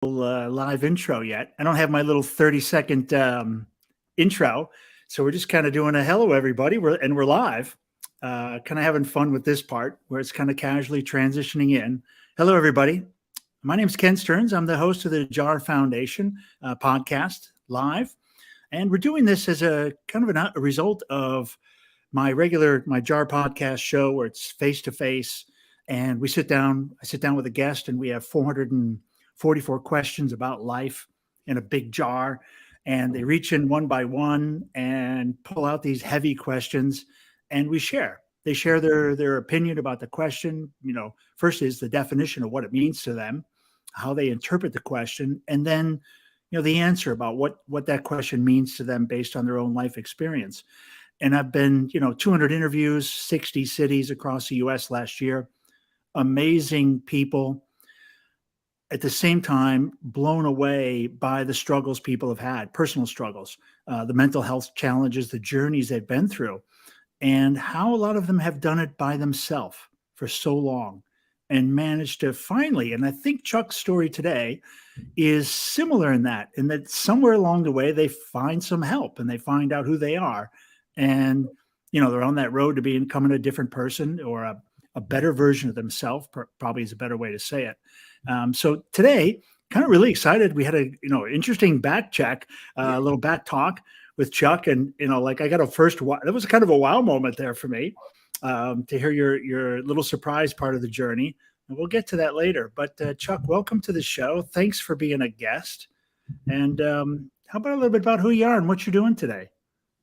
live intro yet. I don't have my little 30-second intro. So we're just kind of doing a hello, everybody. We're live, kind of having fun with this part where it's kind of casually transitioning in. Hello, everybody. My name is Ken Stearns. I'm the host of the JAR Foundation podcast live. And we're doing this as a kind of a result of my JAR podcast show where it's face to face. And I sit down with a guest and we have 444 questions about life in a big jar. And they reach in one by one and pull out these heavy questions and we share. They share their opinion about the question. First is the definition of what it means to them, how they interpret the question, and then, the answer about what that question means to them based on their own life experience. And I've been, 200 interviews, 60 cities across the US last year, amazing people. At the same time, blown away by the struggles people have had, personal struggles, the mental health challenges, the journeys they've been through, and how a lot of them have done it by themselves for so long and managed to finally, and I think Chuck's story today is similar in that somewhere along the way, they find some help and they find out who they are. And, they're on that road to becoming a different person or a better version of themselves, probably is a better way to say it. So today, kind of really excited. We had a interesting back check, a little back talk with Chuck, and I got that was kind of a wow moment there for me to hear your little surprise part of the journey, and we'll get to that later. But Chuck, welcome to the show. Thanks for being a guest. And how about a little bit about who you are and what you're doing today?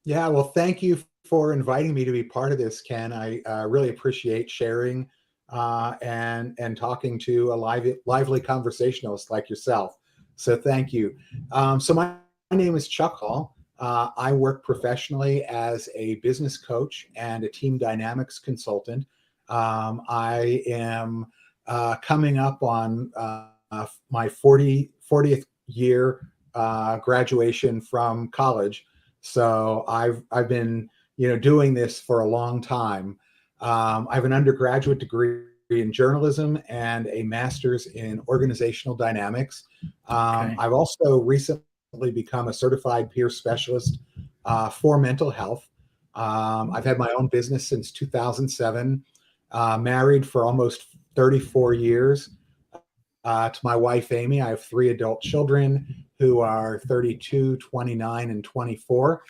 Yeah, well, thank you for inviting me to be part of this, Ken. I really appreciate sharing and talking to a lively conversationalist like yourself. So thank you. So my name is Chuck Hall. I work professionally as a business coach and a team dynamics consultant. I am coming up on my 40th year graduation from college. So I've been doing this for a long time. I have an undergraduate degree in journalism and a master's in organizational dynamics. Okay. I've also recently become a certified peer specialist for mental health. I've had my own business since 2007, married for almost 34 years to my wife, Amy. I have 3 adult children who are 32, 29, and 24.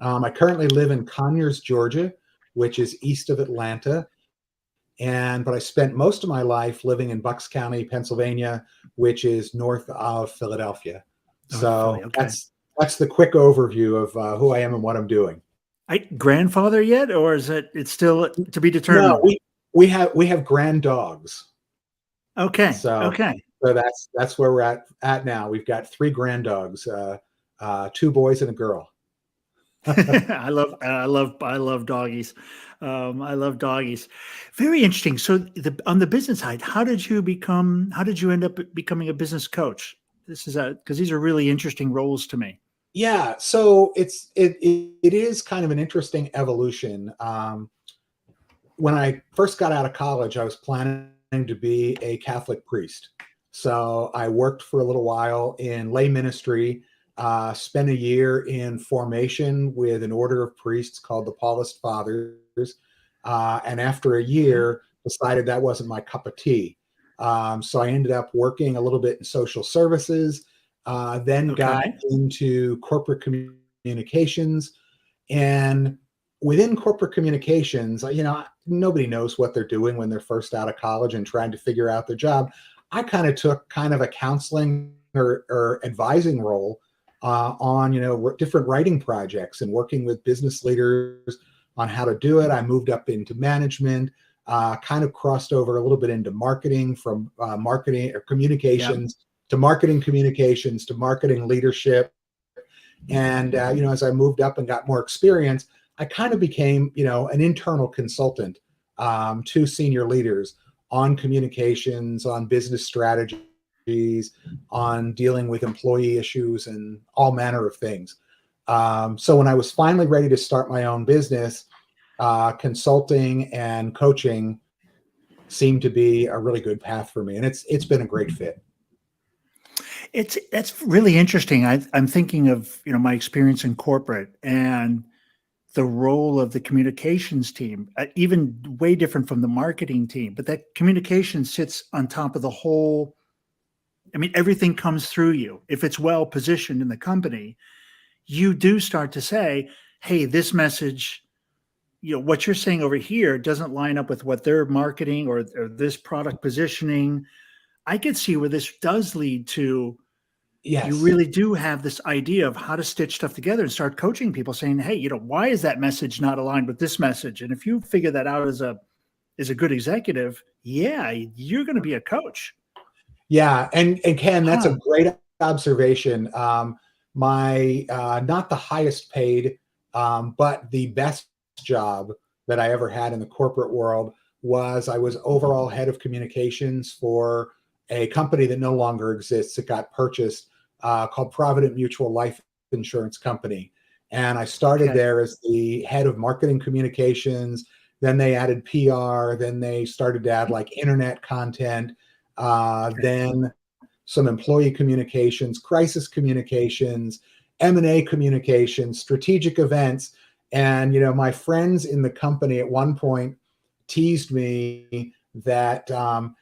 I currently live in Conyers, Georgia, which is east of Atlanta. But I spent most of my life living in Bucks County, Pennsylvania, which is north of Philadelphia. So okay. That's the quick overview of who I am and what I'm doing. Grandfather yet, or is it's still to be determined? No, we have grand dogs. Okay. So that's where we're at now. We've got 3 grand dogs, 2 boys and a girl. I love doggies. I love doggies. Very interesting. So on the business side, how did you end up becoming a business coach? This is because these are really interesting roles to me. Yeah. So it is kind of an interesting evolution. When I first got out of college, I was planning to be a Catholic priest. So I worked for a little while in lay ministry, spent a year in formation with an order of priests called the Paulist Fathers. And after a year, decided that wasn't my cup of tea. So I ended up working a little bit in social services, then got into corporate communications. And within corporate communications, nobody knows what they're doing when they're first out of college and trying to figure out their job. I kind of took kind of a counseling or advising role on different writing projects and working with business leaders on how to do it. I moved up into management, kind of crossed over a little bit into marketing, from marketing or communications to marketing communications to marketing leadership. And as I moved up and got more experience, I kind of became an internal consultant to senior leaders on communications, on business strategies, on dealing with employee issues, and all manner of things. So when I was finally ready to start my own business, consulting and coaching seemed to be a really good path for me, and it's been a great fit. That's really interesting. I'm thinking of, my experience in corporate and the role of the communications team, even way different from the marketing team, but that communication sits on top of the whole. I mean, everything comes through you. If it's well positioned in the company, you do start to say, hey, this message, what you're saying over here doesn't line up with what they're marketing or this product positioning. I could see where this does lead to, you Yes. really do have this idea of how to stitch stuff together and start coaching people saying, hey, why is that message not aligned with this message? And if you figure that out as a good executive, yeah, you're going to be a coach. Yeah, and Ken, that's a Huh. great observation. My not the highest paid, but the best job that I ever had in the corporate world was I was overall head of communications for a company that no longer exists. It got purchased, called Provident Mutual Life Insurance Company, and I started Okay. there as the head of marketing communications. Then they added PR. Then they started to add like internet content, Okay. then some employee communications, crisis communications, M&A communications, strategic events. And, my friends in the company at one point teased me that,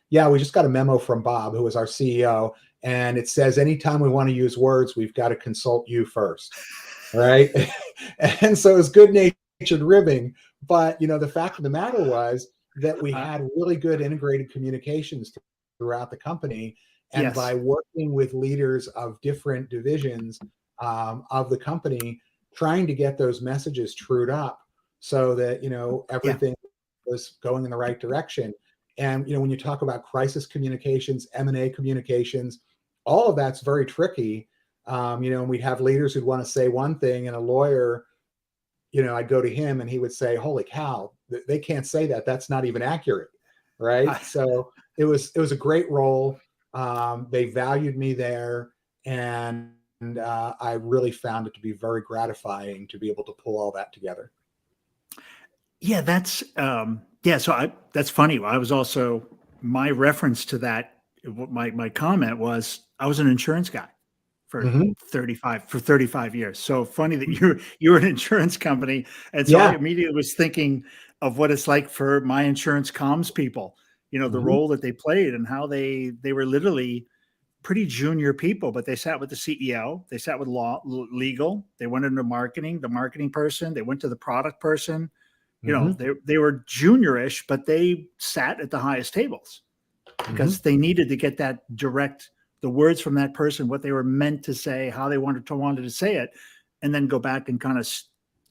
yeah, we just got a memo from Bob, who was our CEO. And it says, anytime we want to use words, we've got to consult you first. Right. And so it was good natured ribbing. But, the fact of the matter was that we Uh, had really good integrated communications throughout the company. And by yes. working with leaders of different divisions of the company, trying to get those messages trued up so that, Yeah. everything was going in the right direction. And, when you talk about crisis communications, M&A communications, all of that's very tricky. And we'd have leaders who'd want to say one thing, and a lawyer, I'd go to him and he would say, holy cow, they can't say that. That's not even accurate. Uh, Right. So it was a great role. They valued me there. And I really found it to be very gratifying to be able to pull all that together. yeah, yeah. So that's funny. I was also, my reference to that, my comment was, I was an insurance guy for Hmm. 35 years. So funny that you're an insurance company. And so I Yeah. immediately was thinking of what it's like for my insurance comms people, the Hmm. role that they played and how they were literally pretty junior people, but they sat with the CEO, they sat with legal, they went into marketing, the marketing person, they went to the product person. Hmm. They were juniorish, but they sat at the highest tables Hmm. because they needed to get that direct, the words from that person, what they were meant to say, how they wanted to say it, and then go back and kind of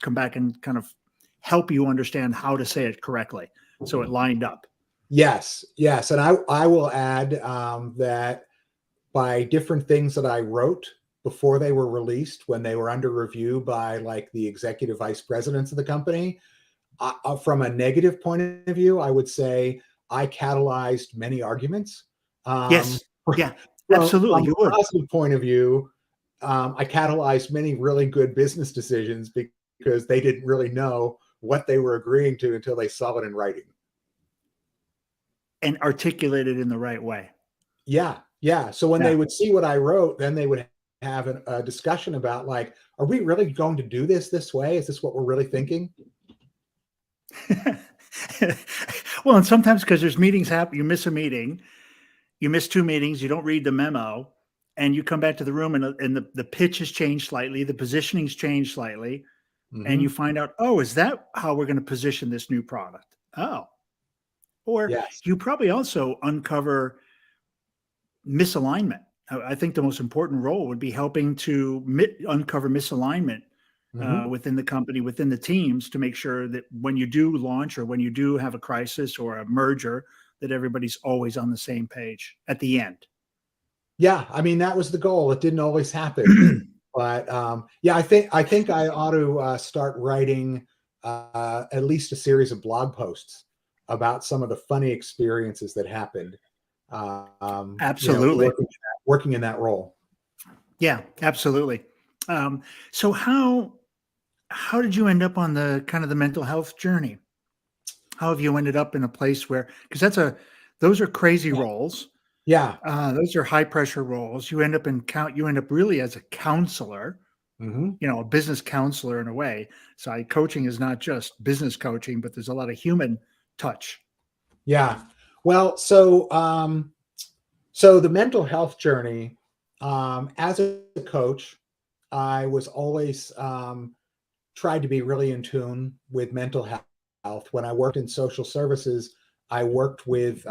come back and kind of help you understand how to say it correctly, so it lined up. Yes. Yes. And I will add that by different things that I wrote before they were released, when they were under review by like the executive vice presidents of the company, from a negative point of view, I would say I catalyzed many arguments. Um, Yes, yeah, absolutely, from you a would. positive point of view, I catalyzed many really good business decisions because they didn't really know what they were agreeing to until they saw it in writing. And articulate it in the right way. Yeah, yeah. So when they Yeah. would see what I wrote, then they would have a discussion about like, are we really going to do this way? Is this what we're really thinking? Well, and sometimes because there's meetings happen, you miss a meeting, you miss 2 meetings, you don't read the memo, and you come back to the room and the pitch has changed slightly, the positioning's changed slightly, and you Hmm. find out, "Oh, is that how we're gonna position this new product? Oh." Or Yes. you probably also uncover misalignment. I think the most important role would be helping to uncover misalignment Hmm. within the company, within the teams, to make sure that when you do launch or when you do have a crisis or a merger, that everybody's always on the same page at the end. Yeah, I mean that was the goal. It didn't always happen, but yeah, I think I ought to start writing at least a series of blog posts about some of the funny experiences that happened. Absolutely. Working in that role. Yeah, absolutely. Um, so how did you end up on the kind of the mental health journey? How have you ended up in a place where, because those are crazy roles. Yeah. Those are high pressure roles. You end up you end up really as a counselor, Hmm. a business counselor in a way. So coaching is not just business coaching, but there's a lot of human touch. Yeah. Well, so the mental health journey, as a coach, I was always tried to be really in tune with mental health. When I worked in social services, I worked with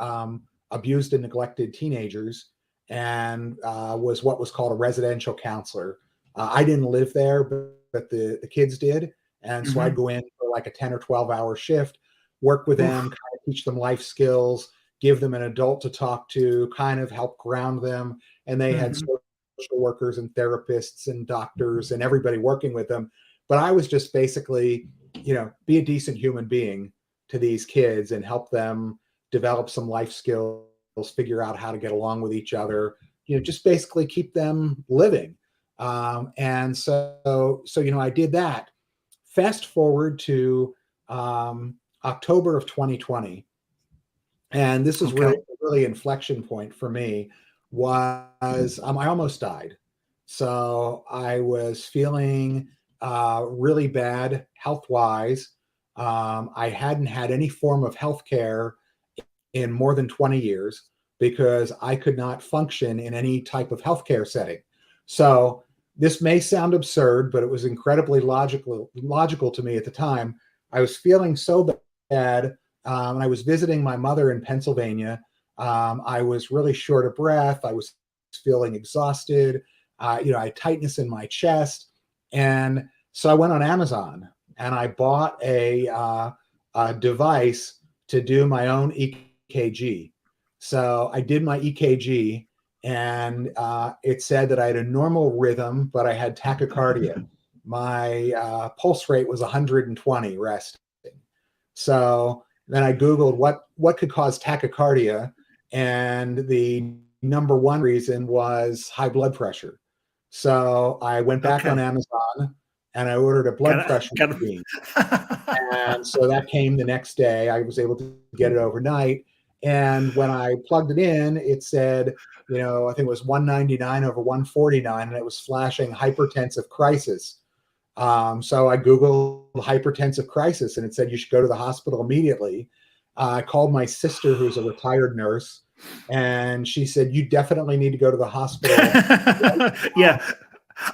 abused and neglected teenagers and was what was called a residential counselor. I didn't live there, but the kids did. And so I'd Hmm. go in for like a 10 or 12-hour shift, work with them, kind Oof. of teach them life skills, give them an adult to talk to, kind of help ground them. And they had Hmm. social workers and therapists and doctors and everybody working with them. But I was just basically, be a decent human being to these kids and help them develop some life skills, figure out how to get along with each other, just basically keep them living. And so I did that. Fast forward to October of 2020, and this is Okay. really inflection point for me. Was I almost died, so I was feeling really bad health wise. I hadn't had any form of health care in more than 20 years because I could not function in any type of healthcare setting. So this may sound absurd, but it was incredibly logical to me at the time. I was feeling so bad. I was visiting my mother in Pennsylvania. I was really short of breath. I was feeling exhausted. I had tightness in my chest. And so I went on Amazon and I bought a device to do my own EKG. So I did my EKG, and it said that I had a normal rhythm, but I had tachycardia. My pulse rate was 120 resting. So then I Googled what could cause tachycardia, and the number one reason was high blood pressure. So I went back on Okay. Amazon and I ordered a blood Got pressure got machine. And so that came the next day. I was able to get it overnight. And when I plugged it in, it said, I think it was 199 over 149, and it was flashing hypertensive crisis. So I Googled hypertensive crisis, and it said you should go to the hospital immediately. I called my sister, who's a retired nurse, and she said, you definitely need to go to the hospital. Yeah.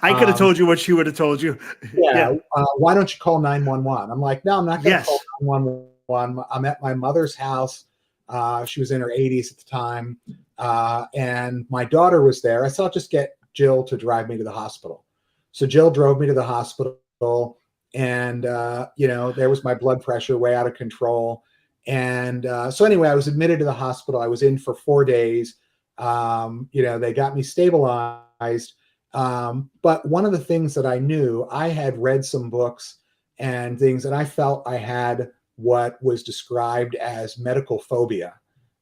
I could have Um, told you what she would have told you. yeah, Yeah. why don't you call 911? I'm like, no, I'm not going to call Yes. 911. I'm at my mother's house. She was in her 80s at the time. And my daughter was there. I said, I'll just get Jill to drive me to the hospital. So Jill drove me to the hospital. And, there was my blood pressure way out of control. And so anyway, I was admitted to the hospital. I was in for 4 days. They got me stabilized. But one of the things that I knew, I had read some books and things, and I felt I had what was described as medical phobia.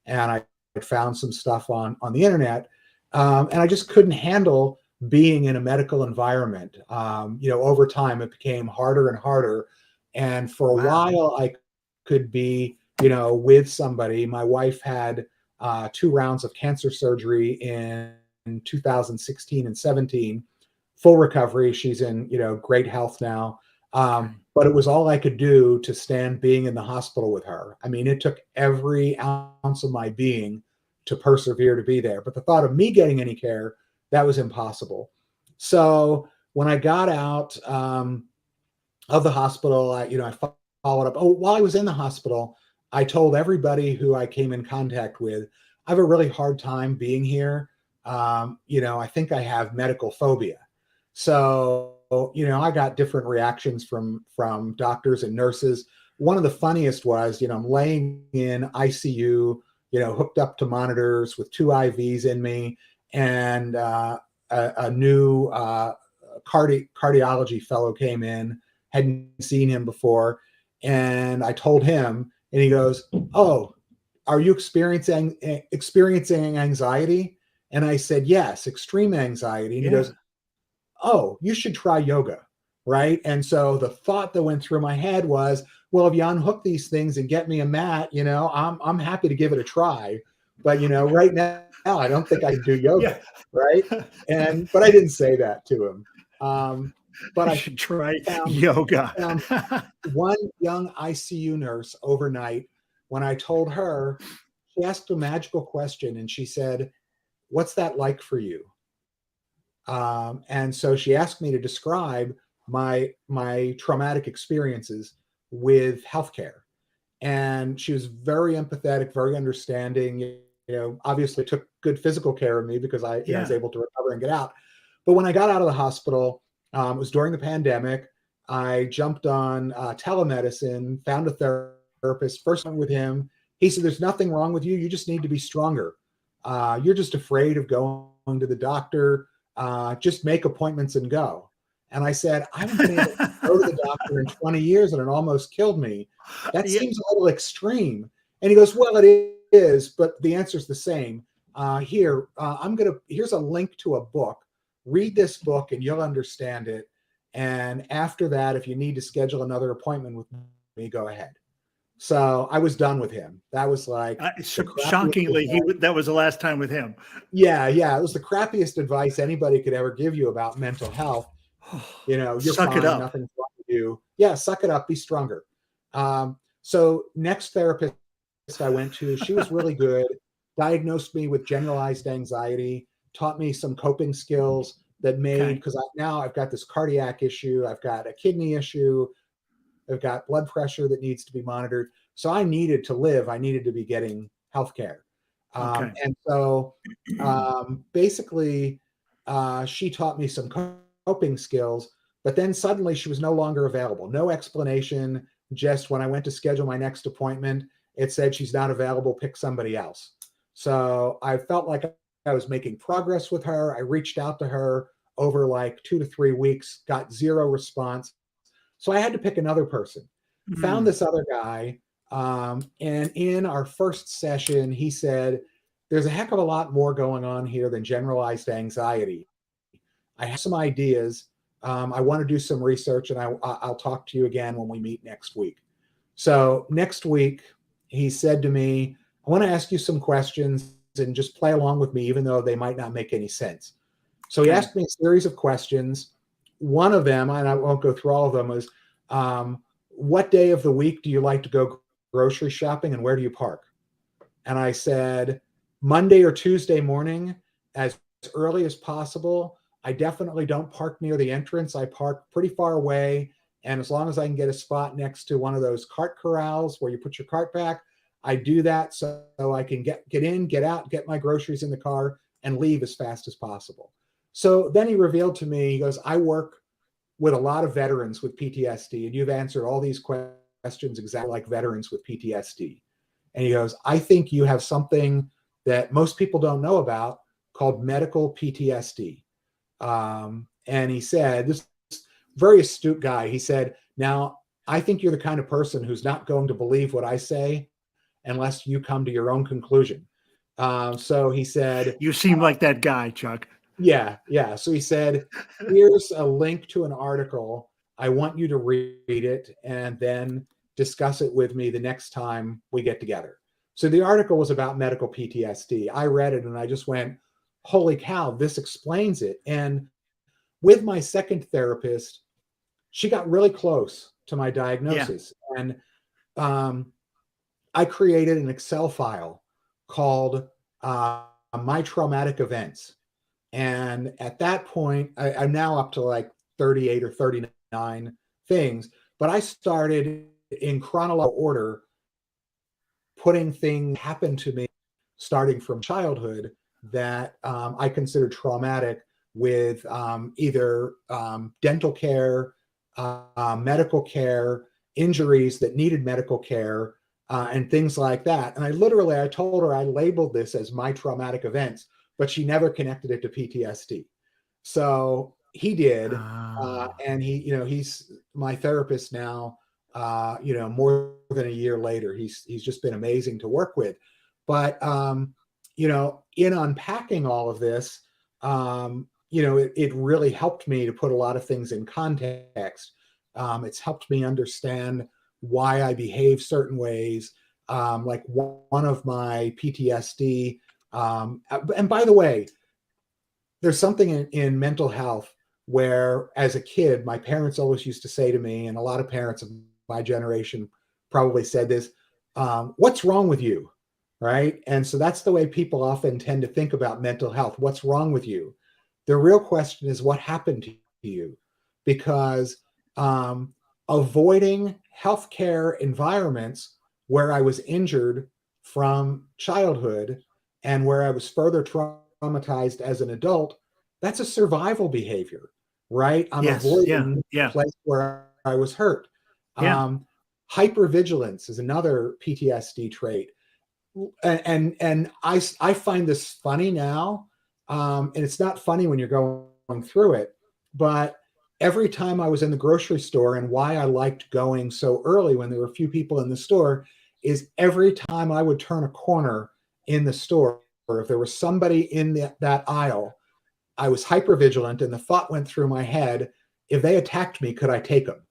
And I found some stuff on the internet, and I just couldn't handle being in a medical environment. Over time, it became harder and harder. And for a Wow. while, I could be, with somebody. My wife had 2 rounds of cancer surgery in 2016 and 17, full recovery. She's in, great health now. Okay. But it was all I could do to stand being in the hospital with her. I mean, it took every ounce of my being to persevere to be there. But the thought of me getting any care, that was impossible. So when I got out of the hospital, I followed up. Oh, while I was in the hospital, I told everybody who I came in contact with, I have a really hard time being here. I think I have medical phobia. So, I got different reactions from doctors and nurses. One of the funniest was, I'm laying in ICU, hooked up to monitors with 2 IVs in me, and a new cardiology fellow came in, hadn't seen him before, and I told him, and he goes, "Oh, are you experiencing anxiety?" And I said, "Yes, extreme anxiety." And he Yeah. goes, "Oh, you should try yoga." Right. And so the thought that went through my head was, well, if you unhook these things and get me a mat, I'm happy to give it a try. but right now I don't think I can do yoga, Yeah. right? But I didn't say that to him. But You I should try found yoga. found one young ICU nurse overnight. When I told her, she asked a magical question and she said, "What's that like for you?" And so she asked me to describe my traumatic experiences with healthcare. And she was very empathetic, very understanding. Obviously took good physical care of me because I was Yeah. able to recover and get out. But when I got out of the hospital, it was during the pandemic. I jumped on telemedicine, found a therapist. First went with him. He said, "There's nothing wrong with you. You just need to be stronger. You're just afraid of going to the doctor. Just make appointments and go." And I said, "I haven't been able to go to the doctor in 20 years, and it almost killed me. That Yeah. seems a little extreme." And he goes, "Well, it is, but the answer is the same. Here's a link to a book. Read this book and you'll understand it. And after that, if you need to schedule another appointment with me, go ahead." So I was done with him. That was like the crappiest Shockingly, advice. that was the last time with him. Yeah, yeah. It was the crappiest advice anybody could ever give you about mental health. You're Suck it fine, up. nothing's wrong with you. Yeah, suck it up, be stronger. So next therapist I went to, she was really good, diagnosed me with generalized anxiety, taught me some coping skills that made, Okay. because now I've got this cardiac issue, I've got a kidney issue, I've got blood pressure that needs to be monitored. So I needed to live, I needed to be getting healthcare. Okay. And so basically, she taught me some coping skills, but then suddenly she was no longer available. No explanation. Just when I went to schedule my next appointment, it said she's not available, pick somebody else. So I felt like I was making progress with her. I reached out to her over like 2 to 3 weeks, got zero response. So I had to pick another person. Found Mm. this other guy. And in our first session, he said, "There's a heck of a lot more going on here than generalized anxiety. I have some ideas. I want to do some research, and I'll talk to you again when we meet next week." So next week, he said to me, "I want to ask you some questions and just play along with me, even though they might not make any sense." So he Okay. asked me a series of questions. One of them, and I won't go through all of them, was, "What day of the week do you like to go grocery shopping and where do you park?" And I said, "Monday or Tuesday morning, as early as possible. I definitely don't park near the entrance. I park pretty far away. And as long as I can get a spot next to one of those cart corrals where you put your cart back, I do that so I can get in, get out, get my groceries in the car, and leave as fast as possible." So then he revealed to me, he goes, "I work with a lot of veterans with PTSD, and you've answered all these questions exactly like veterans with PTSD." And he goes, "I think you have something that most people don't know about called medical PTSD." And he said, this very astute guy, he said, "Now, I think you're the kind of person who's not going to believe what I say unless you come to your own conclusion." So he said, You seem like that guy, Chuck. yeah, yeah. So he said, "Here's a link to an article. I want you to read it and then discuss it with me the next time we get together." So the article was about medical PTSD. I read it and I just went, "Holy cow, this explains it." And with my second therapist, she got really close to my Yeah. diagnosis. And um, I created an Excel file called My Traumatic Events. And at that point, I'm now up to like 38 or 39 things, but I started in chronological order, putting things happen to me starting from childhood that I consider traumatic, with either dental care, medical care, injuries that needed medical care, and things like that. And I told her I labeled this as my traumatic events, but she never connected it to PTSD. So he did, Ah. and he's my therapist now. More than a year later, he's just been amazing to work with. But in unpacking all of this, it really helped me to put a lot of things in context. It's helped me understand why I behave certain ways. Like one of my PTSD And by the way, there's something in mental health where, as a kid, my parents always used to say to me, and a lot of parents of my generation probably said this, what's wrong with you? Right? And so that's the way people often tend to think about mental health. What's wrong with you? The real question is what happened to you? Because avoiding healthcare environments where I was injured from childhood and where I was further traumatized as an adult, that's a survival behavior, right? I'm Yes. avoiding Yeah. the place where I was hurt. Yeah. Hypervigilance is another PTSD trait. And I find this funny now, and it's not funny when you're going through it, but every time I was in the grocery store, and why I liked going so early when there were a few people in the store, is every time I would turn a corner in the store, or if there was somebody in that aisle, I was hyper vigilant, and the thought went through my head: if they attacked me, could I take them?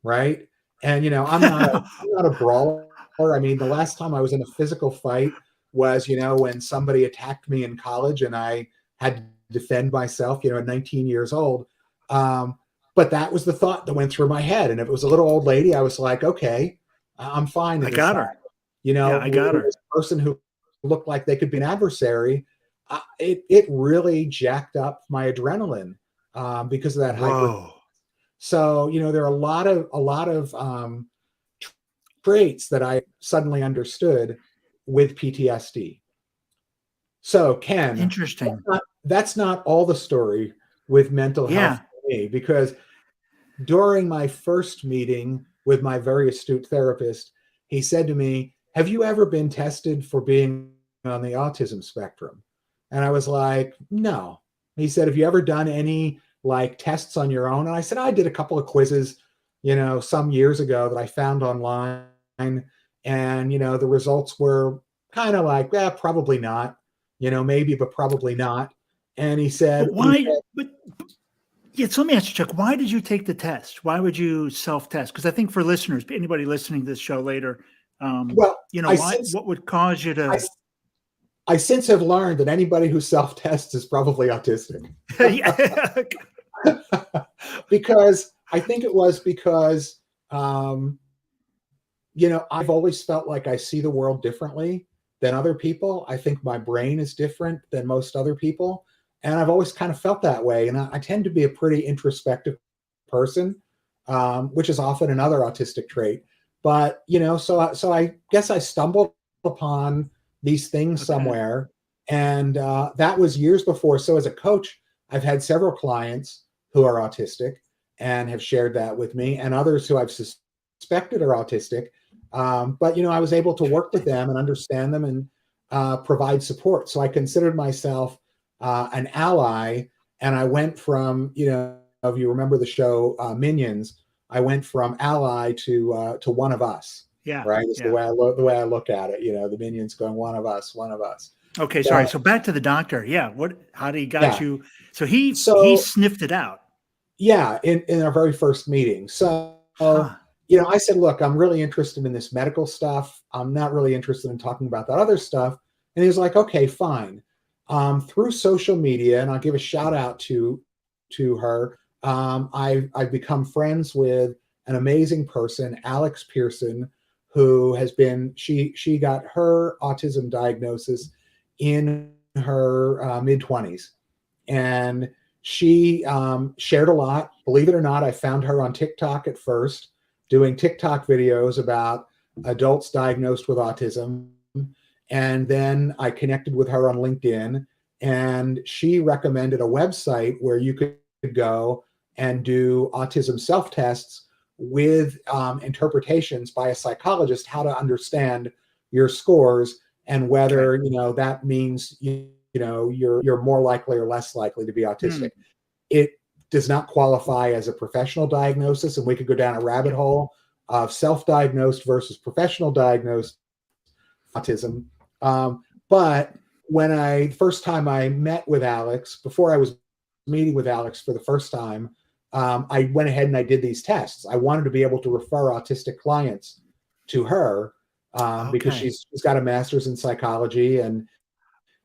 Right? And I'm not a brawler. I mean, the last time I was in a physical fight was, when somebody attacked me in college, and I had to defend myself, at 19 years old. But that was the thought that went through my head. And if it was a little old lady, I was like, okay, I'm fine. I got her. Yeah, I got her. This person who looked like they could be an adversary, it really jacked up my adrenaline because of that hyper. So, there are a lot of traits that I suddenly understood with PTSD. So, Ken, Interesting. That's not all the story with mental health for me, because during my first meeting with my very astute therapist, he said to me, have you ever been tested for being on the autism spectrum? And I was like, no. He said, have you ever done any tests on your own? And I said, I did a couple of quizzes, some years ago that I found online. And, the results were kind of like, probably not, maybe, but probably not. And he said, but why? So let me ask you, Chuck, why did you take the test? Why would you self-test? Because I think for listeners, anybody listening to this show later, what would cause you to? I since have learned that anybody who self-tests is probably autistic. Because I think it was because, I've always felt like I see the world differently than other people. I think my brain is different than most other people. And I've always kind of felt that way. And I tend to be a pretty introspective person, which is often another autistic trait. But, so I guess I stumbled upon these things somewhere. And that was years before. So as a coach, I've had several clients who are autistic and have shared that with me, and others who I've suspected are autistic. But, I was able to work with them and understand them and provide support. So I considered myself an ally. And I went from, if you remember the show Minions, I went from ally to one of us. Yeah. Right. It's the way I look at it. The Minions going, one of us, one of us. Okay. Sorry. So back to the doctor. Yeah. How did he got you? So he sniffed it out. Yeah. In our very first meeting. So, I said, look, I'm really interested in this medical stuff. I'm not really interested in talking about that other stuff. And he was like, okay, fine. Through social media, and I'll give a shout out to her. I've become friends with an amazing person, Alex Pearson, who has been, she got her autism diagnosis in her mid-20s. And she shared a lot. Believe it or not, I found her on TikTok at first, doing TikTok videos about adults diagnosed with autism. And then I connected with her on LinkedIn, and she recommended a website where you could go and do autism self-tests with interpretations by a psychologist, how to understand your scores and whether, that means, you're more likely or less likely to be autistic. It does not qualify as a professional diagnosis. And we could go down a rabbit hole of self-diagnosed versus professional diagnosed autism. But when first time I met with Alex, before I was meeting with Alex for the first time, I went ahead and I did these tests. I wanted to be able to refer autistic clients to her because she's got a master's in psychology, and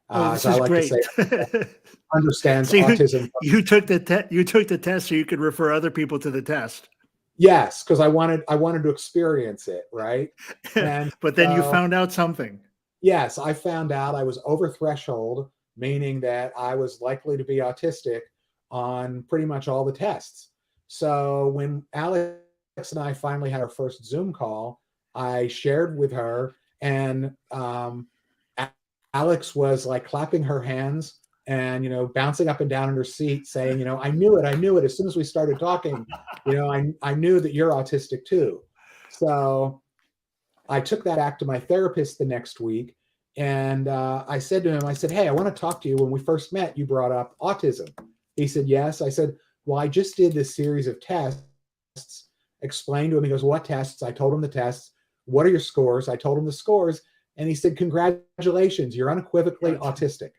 Oh, As this I is like to great. say, understands So autism. you took you took the test so you could refer other people to the test. Yes, because I wanted to experience it, right? And But then you so found out something. yes, I found out I was over threshold, meaning that I was likely to be autistic on pretty much all the tests. So when Alex and I finally had our first Zoom call, I shared with her, and Alex was like clapping her hands and bouncing up and down in her seat, saying, I knew it, I knew it. As soon as we started talking, I knew that you're autistic too. So I took that back to my therapist the next week, and I said to him, I said, "Hey, I want to talk to you. When we first met, you brought up autism." He said, "Yes." I said, "Well, I just did this series of tests." Explained to him. He goes, "What tests?" I told him the tests. "What are your scores?" I told him the scores, and he said, "Congratulations, you're unequivocally autistic."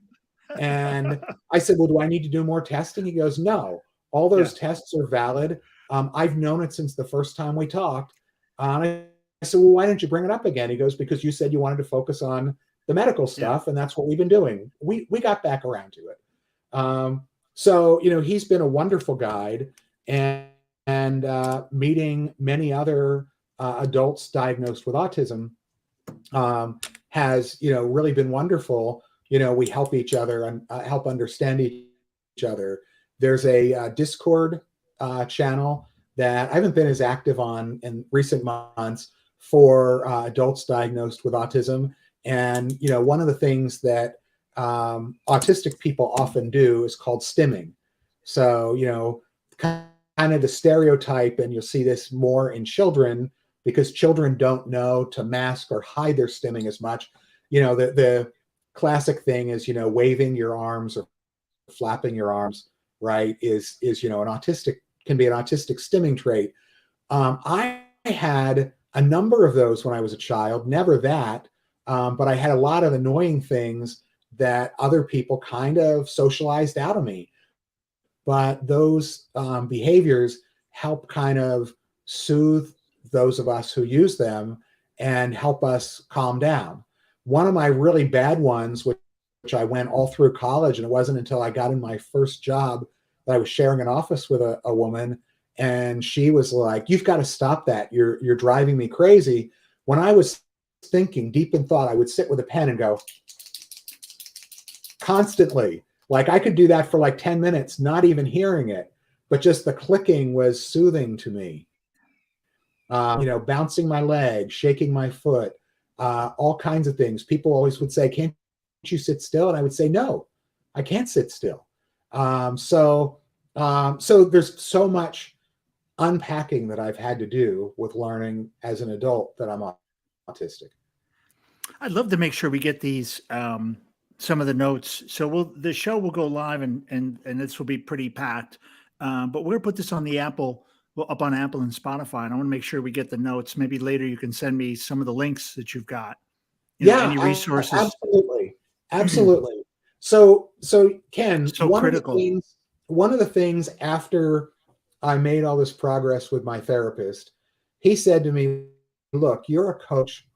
And I said, "Well, do I need to do more testing?" He goes, "No, all Yeah. those tests are valid. I've known it since the first time we talked." I said, "Well, why didn't you bring it up again?" He goes, "Because you said you wanted to focus on the medical Yeah. stuff, and that's what we've been doing." We got back around to it. So he's been a wonderful guide, and meeting many other adults diagnosed with autism has really been wonderful. We help each other and help understand each other. There's a Discord channel that I haven't been as active on in recent months for adults diagnosed with autism. And one of the things that autistic people often do is called stimming. So kind of the stereotype, and you'll see this more in children because children don't know to mask or hide their stimming as much. The classic thing is waving your arms or flapping your arms, right? Is can be an autistic stimming trait. I had a number of those when I was a child, never that, but I had a lot of annoying things that other people kind of socialized out of me. But those behaviors help kind of soothe those of us who use them and help us calm down. One of my really bad ones, which I went all through college, and it wasn't until I got in my first job that I was sharing an office with a woman, and she was like, "You've got to stop that. You're driving me crazy." When I was thinking deep in thought, I would sit with a pen and go constantly. Like I could do that for like 10 minutes, not even hearing it, but just the clicking was soothing to me. Bouncing my leg, shaking my foot, all kinds of things. People always would say, "Can't you sit still?" And I would say, "No, I can't sit still." So there's so much unpacking that I've had to do with learning as an adult that I'm autistic. I'd love to make sure we get these some of the notes. So the show will go live and this will be pretty packed. But we're gonna put this on the Apple, well, up on Apple and Spotify. And I want to make sure we get the notes. Maybe later you can send me some of the links that you've got. Any Yeah, resources. absolutely. Absolutely. So Ken, So critical. one of the things after I made all this progress with my therapist, he said to me, "Look, you're a coach.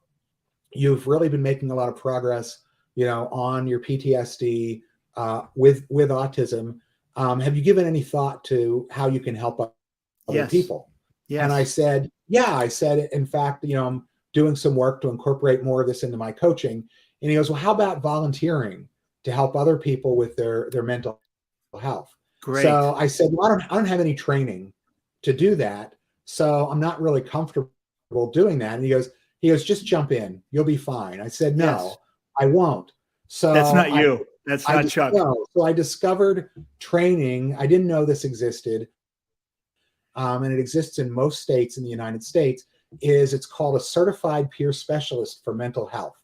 You've really been making a lot of progress, on your PTSD with autism. Have you given any thought to how you can help other Yes. people?" And I Yes. said, "Yeah." I said, "In fact, I'm doing some work to incorporate more of this into my coaching." And he goes, "Well, how about volunteering to help other people with their mental health?" Great. So I said, "Well, I don't have any training to do that, so I'm not really comfortable doing that." And he goes, "Just jump in, you'll be fine." I said, Yes. "No, I won't." That's So not you. That's I not just Chuck. no. So I discovered training. I didn't know this existed, and it exists in most states in the United States. It's called a certified peer specialist for mental health.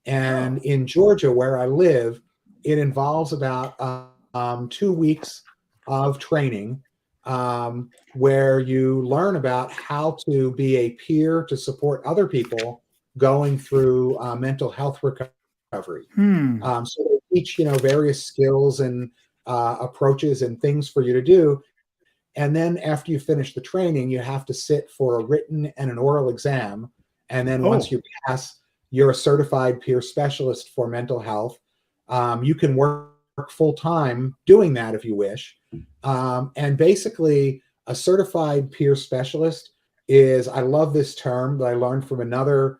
And Oh, in Georgia, where I live, it involves about 2 weeks of training where you learn about how to be a peer to support other people going through mental health recovery. hmm. So they teach, various skills and approaches and things for you to do. And then after you finish the training, you have to sit for a written and an oral exam. And then once Oh, you pass, you're a certified peer specialist for mental health. You can work full time doing that if you wish. And basically, a certified peer specialist is, I love this term that I learned from another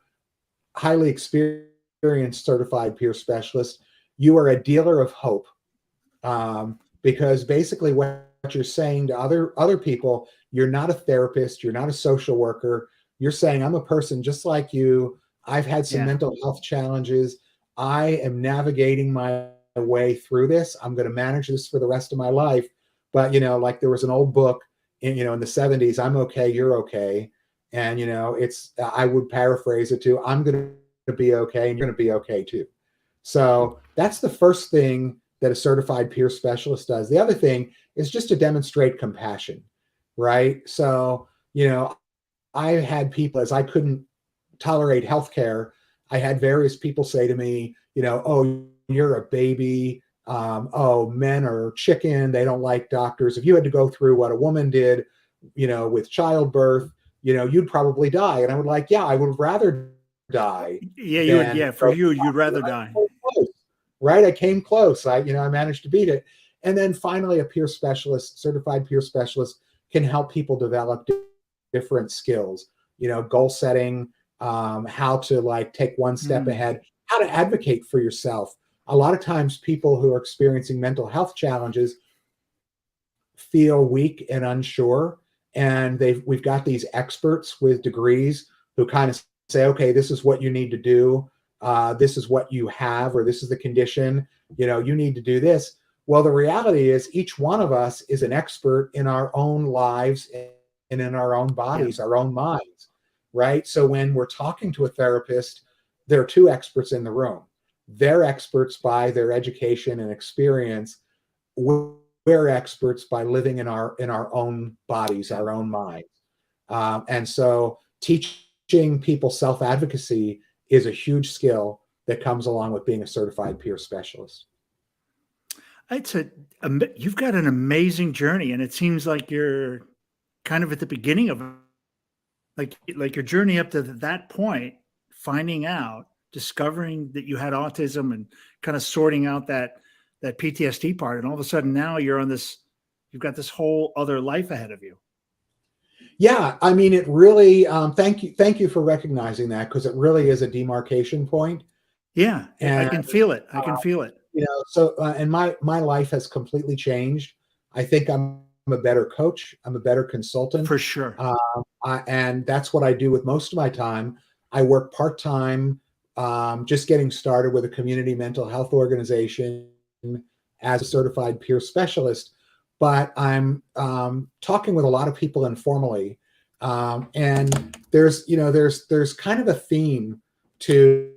highly experienced certified peer specialist. You are a dealer of hope, because basically what you're saying to other people, you're not a therapist, you're not a social worker. You're saying, I'm a person just like you. I've had some mental health challenges. I am navigating my way through this. I'm going to manage this for the rest of my life. But, like there was an old book in the 70s, I'm okay, you're okay. And, I would paraphrase it to, I'm going to be okay and you're going to be okay too. So that's the first thing that a certified peer specialist does. The other thing is just to demonstrate compassion, right? So, I had people, as I couldn't tolerate healthcare, I had various people say to me, oh, you're a baby. Oh, men are chicken. They don't like doctors. If you had to go through what a woman did, with childbirth, you'd probably die. And I would like, yeah, I would rather die. Yeah, you would. Yeah, for you, you'd rather die. Right. I came close. I managed to beat it. And then finally, a peer specialist, certified peer specialist, can help people develop different skills, goal setting, how to take one step ahead, how to advocate for yourself. A lot of times people who are experiencing mental health challenges feel weak and unsure. And we've got these experts with degrees who kind of say, okay, this is what you need to do. This is what you have, or this is the condition, you need to do this. Well, the reality is each one of us is an expert in our own lives and in our own bodies, our own minds, right? So when we're talking to a therapist, there are two experts in the room. They're experts by their education and experience. We're experts by living in our own bodies, our own minds. And so teaching people self-advocacy is a huge skill that comes along with being a certified peer specialist. You've got an amazing journey, and it seems like you're kind of at the beginning of like your journey up to that point, finding out, discovering that you had autism and kind of sorting out that PTSD part. And all of a sudden now you've got this whole other life ahead of you. Yeah. I mean, it really, thank you for recognizing that, because it really is a demarcation point. Yeah. And I can feel it. So, and my life has completely changed. I think I'm a better coach. I'm a better consultant. For sure. And that's what I do with most of my time. I work part-time, just getting started with a community mental health organization as a certified peer specialist. But I'm talking with a lot of people informally. And there's kind of a theme to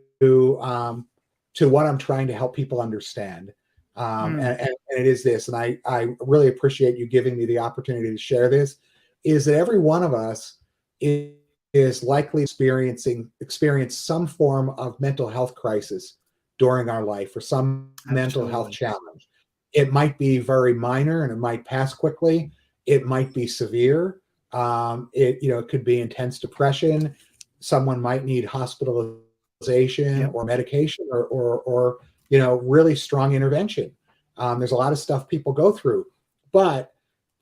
what I'm trying to help people understand. And it is this, and I really appreciate you giving me the opportunity to share this, is that every one of us is likely experience some form of mental health crisis during our life, or some mental health challenge. It might be very minor and it might pass quickly. It might be severe. It could be intense depression. Someone might need hospitalization or medication or really strong intervention. There's a lot of stuff people go through, but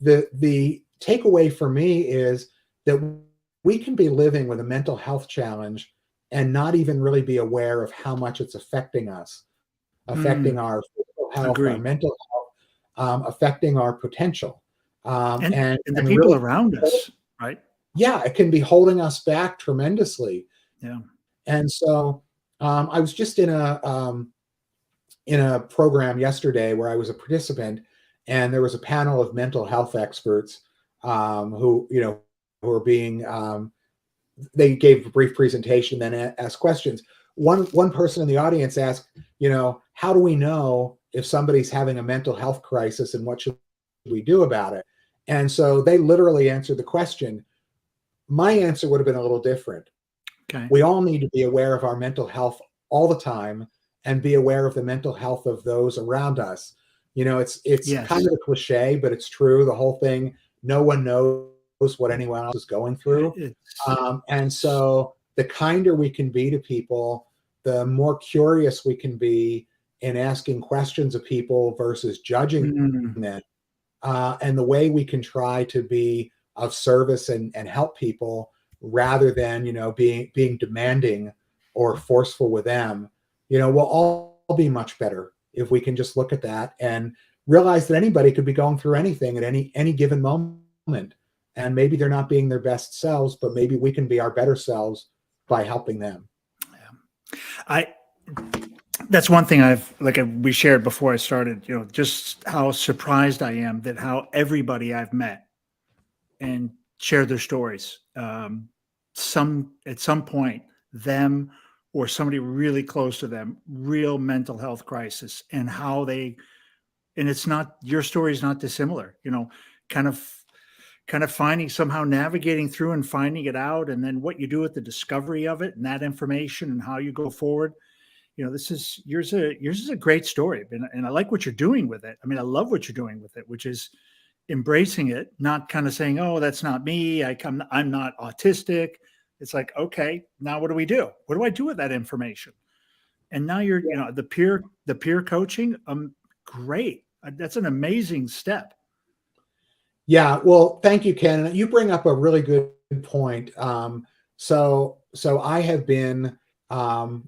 the takeaway for me is that we can be living with a mental health challenge and not even really be aware of how much it's affecting us, affecting our physical health, our mental health, affecting our potential. And the people really around us, right? Yeah, it can be holding us back tremendously. Yeah. And so I was just in a program yesterday where I was a participant, and there was a panel of mental health experts who were being, they gave a brief presentation, then asked questions. One person in the audience asked, how do we know if somebody's having a mental health crisis, and what should we do about it? And so they literally answered the question. My answer would have been a little different. Okay. We all need to be aware of our mental health all the time, and be aware of the mental health of those around us. It's kind of a cliche, but it's true. The whole thing, no one knows what anyone else is going through. And so the kinder we can be to people, the more curious we can be in asking questions of people versus judging Mm. them, and the way we can try to be of service and help people rather than being demanding or forceful with them, we'll all be much better if we can just look at that and realize that anybody could be going through anything at any given moment, and maybe they're not being their best selves, but maybe we can be our better selves by helping them. I That's one thing we shared before I started, just how surprised I am that how everybody I've met and shared their stories, at some point, them or somebody really close to them, real mental health crisis, and how they, and it's not, your story is not dissimilar, kind of finding, somehow navigating through and finding it out, and then what you do with the discovery of it and that information and how you go forward. This is yours is a great story, and I like what you're doing with it. I mean, I love what you're doing with it, which is embracing it, not kind of saying, "Oh, that's not me. I'm not autistic." It's like, okay, now what do we do? What do I do with that information? And now you're, the peer coaching. Great. That's an amazing step. Yeah, well, thank you, Ken. You bring up a really good point. So I have been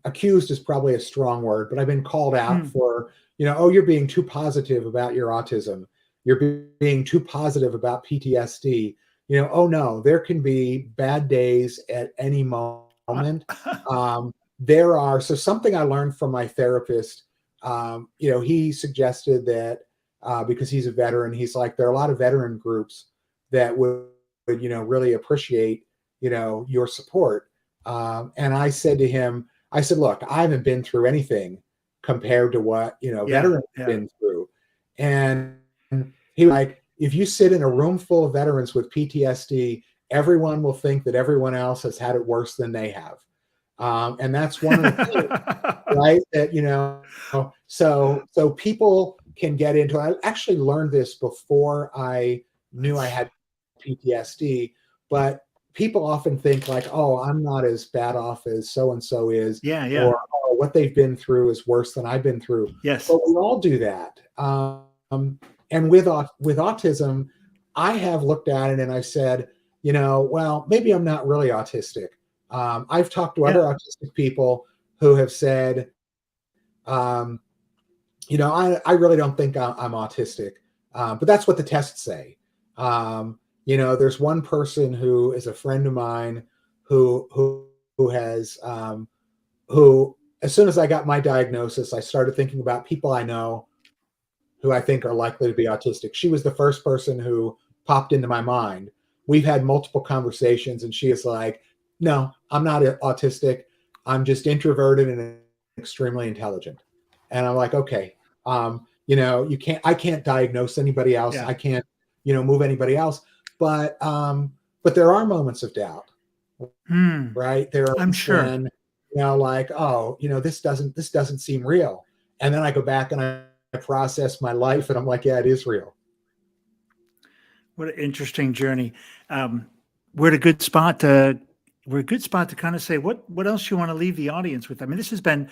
accused is probably a strong word, but I've been called out for, oh, you're being too positive about your autism. You're being too positive about PTSD. Oh no, there can be bad days at any moment. So something I learned from my therapist, he suggested that because he's a veteran, he's like, there are a lot of veteran groups that would really appreciate, your support. And I said to him, I said, look, I haven't been through anything compared to what, veterans have been through. And he was like, if you sit in a room full of veterans with PTSD, everyone will think that everyone else has had it worse than they have. And that's one of the things, right? That, so people can get into, I actually learned this before I knew I had PTSD, but people often think like, oh, I'm not as bad off as so-and-so is, or oh, what they've been through is worse than I've been through. Yes. But we all do that. And with autism, I have looked at it and I said, well, maybe I'm not really autistic. I've talked to other autistic people who have said, I really don't think I'm autistic, but that's what the tests say. There's one person who is a friend of mine who has who, as soon as I got my diagnosis, I started thinking about people I know who I think are likely to be autistic. She was the first person who popped into my mind. We've had multiple conversations, and she is like, "No, I'm not autistic. I'm just introverted and extremely intelligent." And I'm like, "Okay, I can't diagnose anybody else. I can't, move anybody else." But there are moments of doubt, right? There are, I'm sure. when, like, oh, this doesn't seem real. And then I go back and I process my life, and I'm like, yeah, it is real. What an interesting journey. We're at a good spot to kind of say what else you want to leave the audience with. I mean, this has been,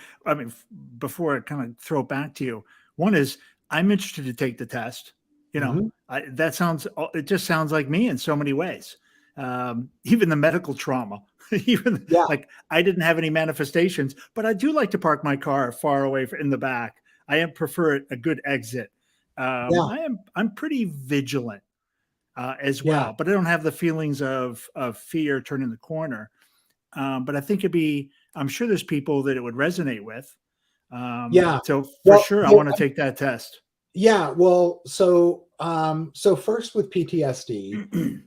before I kind of throw it back to you, one is, I'm interested to take the test. It just sounds like me in so many ways. Even the medical trauma, like, I didn't have any manifestations, but I do like to park my car far away in the back. I prefer a good exit. I'm pretty vigilant as well, but I don't have the feelings of fear turning the corner. But I think I'm sure there's people that it would resonate with. So sure, I want to take that test. Yeah. Well, so first with PTSD,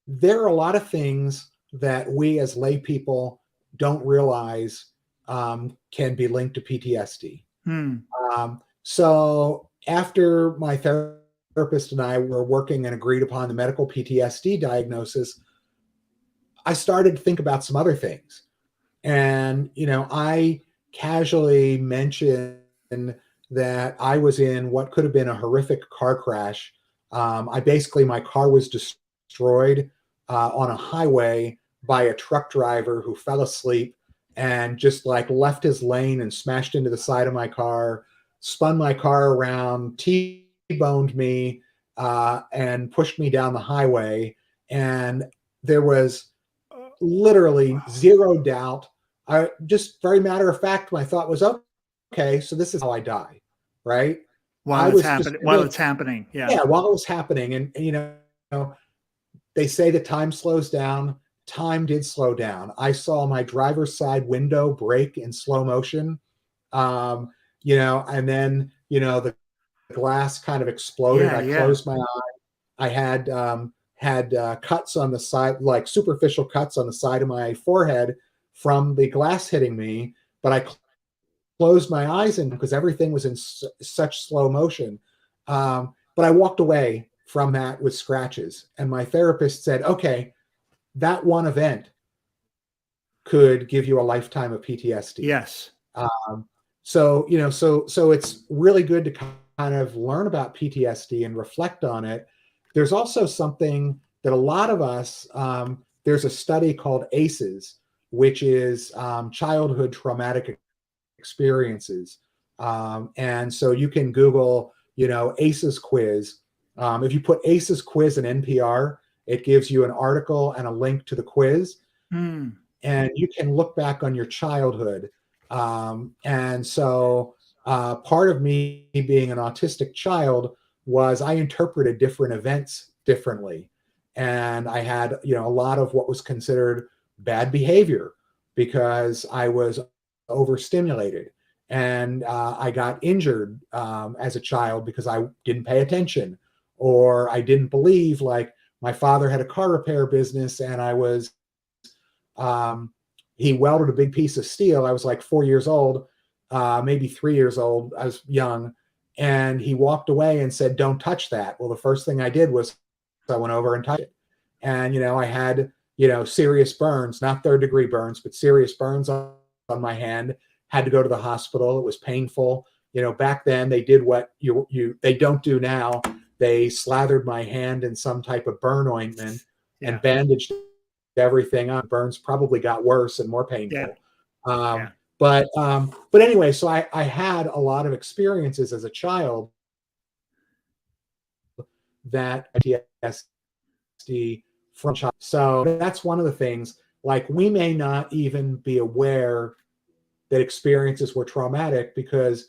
there are a lot of things that we as lay people don't realize can be linked to PTSD. So after my therapist and I were working and agreed upon the medical PTSD diagnosis, I started to think about some other things. And, I casually mentioned that I was in what could have been a horrific car crash. My car was destroyed on a highway by a truck driver who fell asleep and just like left his lane and smashed into the side of my car, spun my car around, T-boned me, and pushed me down the highway. And there was literally zero doubt. I just, very matter of fact, my thought was, okay, so this is how I die, right? While it's happening. While it's happening. Yeah. Yeah, while it was happening. And, they say that time slows down. Time did slow down. I saw my driver's side window break in slow motion. And then, the glass kind of exploded. I closed my eye. I had cuts on the side, like superficial cuts on the side of my forehead from the glass hitting me, but I closed my eyes because everything was in such slow motion. But I walked away from that with scratches. And my therapist said, okay, that one event could give you a lifetime of PTSD. Yes. So it's really good to kind of learn about PTSD and reflect on it. There's also something that a lot of us, there's a study called ACEs, which is childhood traumatic experiences. And so you can Google, ACEs quiz. If you put ACEs quiz in NPR, it gives you an article and a link to the quiz. And you can look back on your childhood. And so part of me being an autistic child was I interpreted different events differently. And I had, a lot of what was considered bad behavior because I was overstimulated. And I got injured as a child because I didn't pay attention, or I didn't believe, like, my father had a car repair business and he welded a big piece of steel. I was like 4 years old, maybe 3 years old. I was young. And he walked away and said, don't touch that. Well, the first thing I did was I went over and touched it. And, I had, serious burns, not third-degree burns, but serious burns on my hand. Had to go to the hospital. It was painful. Back then they did what they don't do now. They slathered my hand in some type of burn ointment and bandaged everything up. Burns probably got worse and more painful. But anyway, so I had a lot of experiences as a child that PTSD from child. So that's one of the things. Like, we may not even be aware that experiences were traumatic because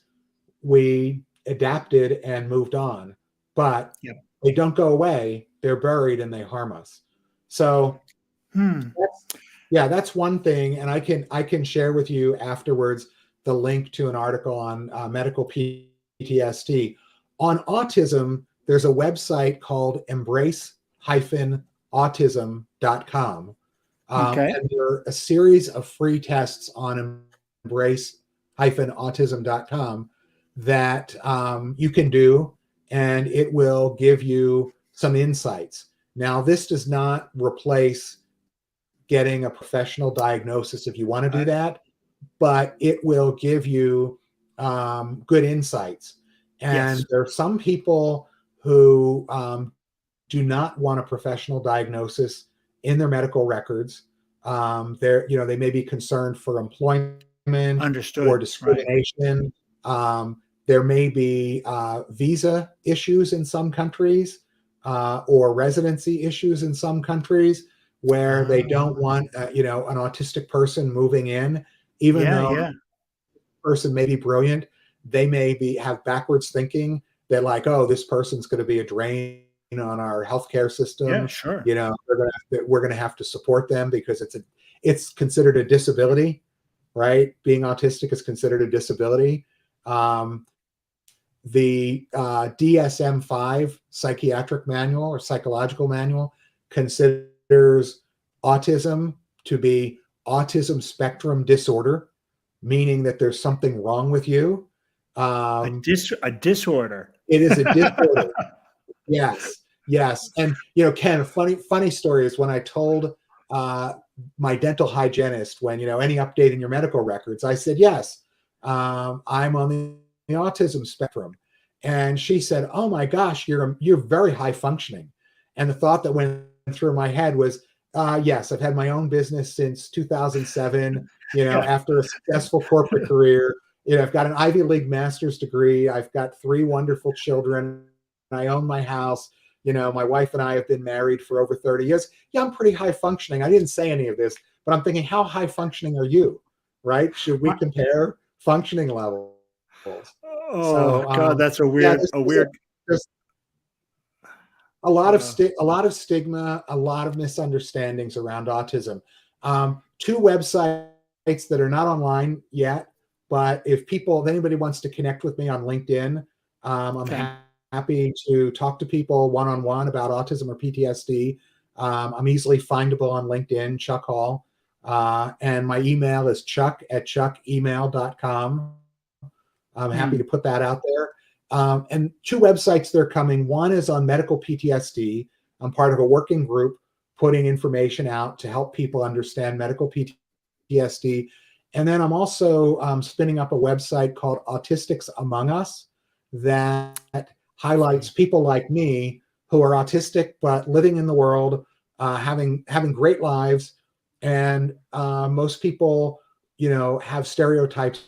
we adapted and moved on, but they don't go away. They're buried and they harm us. So that's one thing. And I can share with you afterwards the link to an article on medical PTSD. On autism, there's a website called embrace-autism.com. And there are a series of free tests on embrace-autism.com that you can do, and it will give you some insights. Now, this does not replace getting a professional diagnosis if you want to do that, but it will give you good insights. And there are some people who do not want a professional diagnosis in their medical records. They may be concerned for employment or discrimination. Right. There may be visa issues in some countries or residency issues in some countries where they don't want an autistic person moving in, even though the person may be brilliant. They may have backwards thinking that, like, oh, this person's going to be a drain on our healthcare system. Yeah, sure. We're going to have to support them because it's considered a disability, right? Being autistic is considered a disability. The DSM-5 psychiatric manual or psychological manual considers autism to be autism spectrum disorder, meaning that there's something wrong with you. A disorder. It is a disorder. Yes. And, Ken, a funny story is when I told my dental hygienist, when, any update in your medical records, I said, yes, I'm on the autism spectrum. And she said, oh my gosh, you're very high functioning. And the thought that went through my head was, Yes, I've had my own business since 2007. Yeah. After a successful corporate career, I've got an Ivy League master's degree. I've got 3 wonderful children. I own my house. My wife and I have been married for over 30 years. Yeah, I'm pretty high functioning. I didn't say any of this, but I'm thinking, how high functioning are you? Right? Should we compare functioning levels? Oh God, that's a yeah, weird. there's a lot of stigma, a lot of misunderstandings around autism. 2 websites that are not online yet, but if anybody wants to connect with me on LinkedIn, I'm happy to talk to people one-on-one about autism or PTSD. I'm easily findable on LinkedIn, Chuck Hall. And my email is chuck@chuckemail.com. I'm happy to put that out there. And 2 websites that are coming. One is on medical PTSD. I'm part of a working group putting information out to help people understand medical PTSD. And then I'm also spinning up a website called Autistics Among Us that highlights people like me who are autistic but living in the world, having great lives. And most people, have stereotypes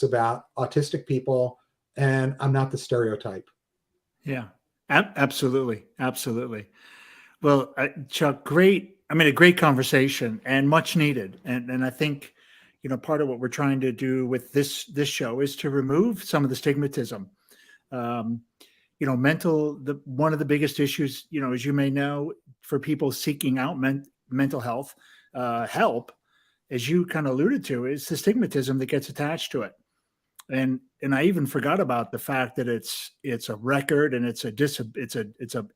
about autistic people, and I'm not the stereotype. Yeah, absolutely. Absolutely. Well, Chuck, great. I mean, a great conversation and much needed. And I think, part of what we're trying to do with this show is to remove some of the stigmatism. Um, one of the biggest issues, as you may know, for people seeking out mental health help, as you kind of alluded to, is the stigmatism that gets attached to it. And I even forgot about the fact that it's a record and it's a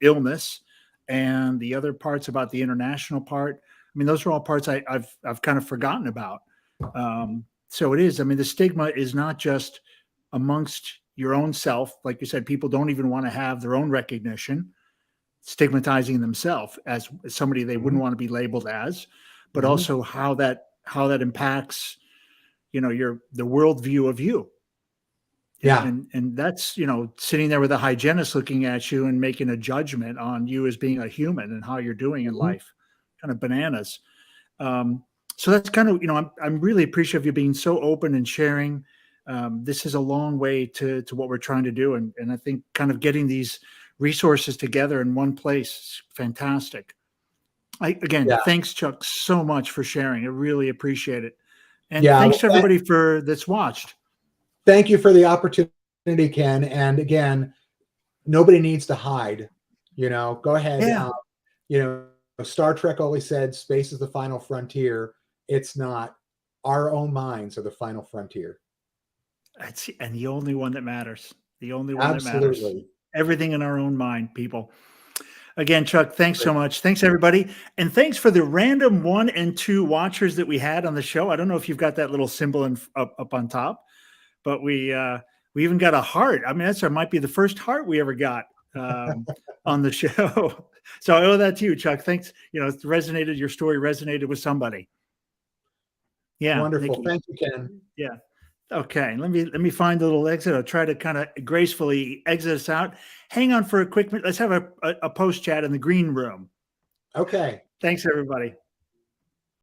illness, and the other parts about the international part. I mean, those are all parts I've kind of forgotten about. So it is. I mean, the stigma is not just amongst your own self. Like you said, people don't even want to have their own recognition, stigmatizing themselves as somebody they wouldn't want to be labeled as, but also how that impacts, the worldview of you. Yeah. And that's, sitting there with a hygienist looking at you and making a judgment on you as being a human and how you're doing in life, kind of bananas. So that's kind of, I'm really appreciative of you being so open and sharing. This is a long way to what we're trying to do. And I think kind of getting these resources together in one place is fantastic. Thanks, Chuck, so much for sharing. I really appreciate it. And thanks to everybody that's watched. Thank you for the opportunity, Ken. And again, nobody needs to hide. Go ahead. Yeah. Star Trek always said space is the final frontier. It's not. Our own minds are the final frontier. And the only one that matters. The only one Absolutely. that matters. Everything in our own mind, people. Again, Chuck, thanks so much. Thanks, everybody. And thanks for the random 1 and 2 watchers that we had on the show. I don't know if you've got that little symbol up on top, but we even got a heart. I mean, might be the first heart we ever got on the show. So I owe that to you, Chuck. Thanks. Your story resonated with somebody. Yeah. Wonderful. Thank you, Ken. Yeah. Okay. Let me find a little exit. I'll try to kind of gracefully exit us out. Hang on for a quick minute. Let's have a post chat in the green room. Okay. Thanks, everybody.